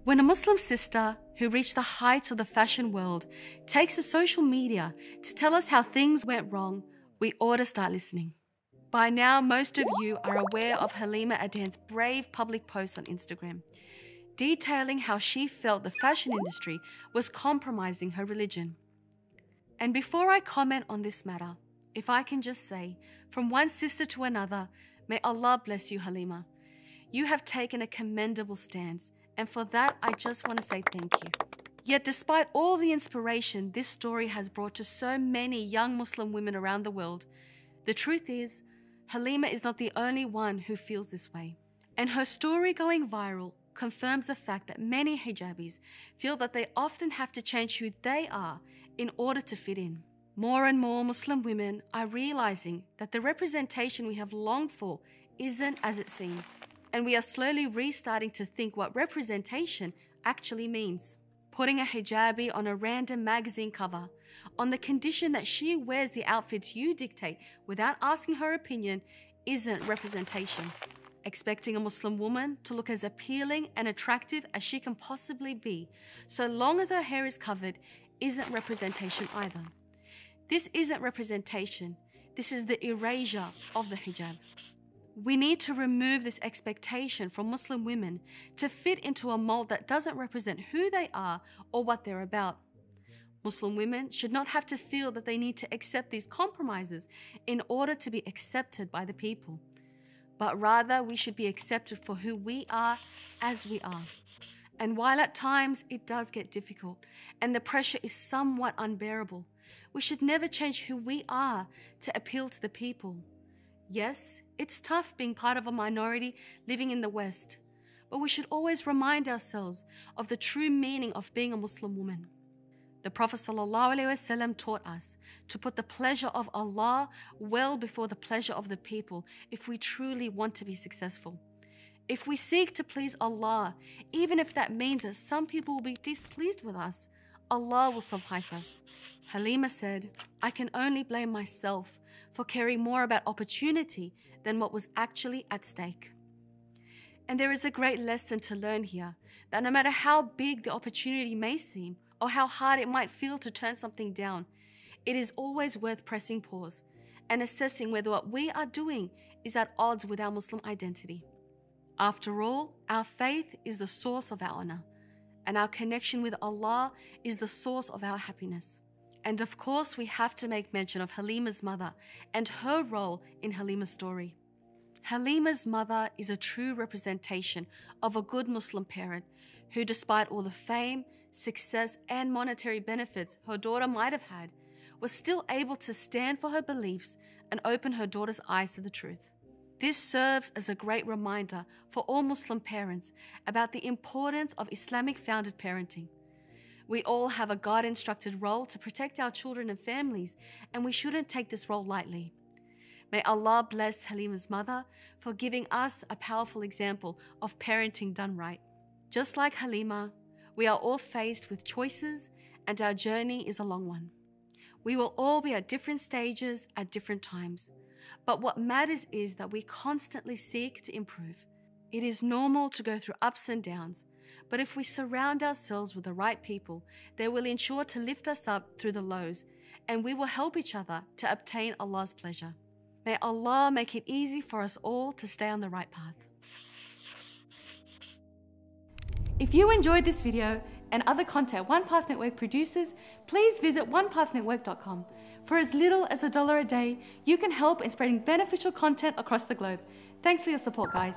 When a Muslim sister who reached the heights of the fashion world takes to social media to tell us how things went wrong, we ought to start listening. By now, most of you are aware of Halima Aden's brave public post on Instagram, detailing how she felt the fashion industry was compromising her religion. And before I comment on this matter, if I can just say, from one sister to another, may Allah bless you, Halima. You have taken a commendable stance, and for that, I just want to say thank you. Yet despite all the inspiration this story has brought to so many young Muslim women around the world, the truth is, Halima is not the only one who feels this way. And her story going viral confirms the fact that many hijabis feel that they often have to change who they are in order to fit in. More and more Muslim women are realizing that the representation we have longed for isn't as it seems. And we are slowly restarting to think what representation actually means. Putting a hijabi on a random magazine cover on the condition that she wears the outfits you dictate without asking her opinion isn't representation. Expecting a Muslim woman to look as appealing and attractive as she can possibly be, so long as her hair is covered, isn't representation either. This isn't representation. This is the erasure of the hijab. We need to remove this expectation from Muslim women to fit into a mold that doesn't represent who they are or what they're about. Muslim women should not have to feel that they need to accept these compromises in order to be accepted by the people, but rather we should be accepted for who we are as we are. And while at times it does get difficult and the pressure is somewhat unbearable, we should never change who we are to appeal to the people. Yes, it's tough being part of a minority living in the West, but we should always remind ourselves of the true meaning of being a Muslim woman. The Prophet ﷺ taught us to put the pleasure of Allah well before the pleasure of the people if we truly want to be successful. If we seek to please Allah, even if that means that some people will be displeased with us, Allah will suffice us. Halima said, "I can only blame myself for caring more about opportunity than what was actually at stake." And there is a great lesson to learn here, that no matter how big the opportunity may seem, or how hard it might feel to turn something down, it is always worth pressing pause and assessing whether what we are doing is at odds with our Muslim identity. After all, our faith is the source of our honor, and our connection with Allah is the source of our happiness. And of course, we have to make mention of Halima's mother and her role in Halima's story. Halima's mother is a true representation of a good Muslim parent who, despite all the fame, success, and monetary benefits her daughter might have had, was still able to stand for her beliefs and open her daughter's eyes to the truth. This serves as a great reminder for all Muslim parents about the importance of Islamic-founded parenting. We all have a God-instructed role to protect our children and families, and we shouldn't take this role lightly. May Allah bless Halima's mother for giving us a powerful example of parenting done right. Just like Halima, we are all faced with choices, and our journey is a long one. We will all be at different stages at different times. But what matters is that we constantly seek to improve. It is normal to go through ups and downs, but if we surround ourselves with the right people, they will ensure to lift us up through the lows, and we will help each other to obtain Allah's pleasure. May Allah make it easy for us all to stay on the right path. If you enjoyed this video and other content One Path Network produces, please visit onepathnetwork.com. For as little as $1 a day, you can help in spreading beneficial content across the globe. Thanks for your support, guys.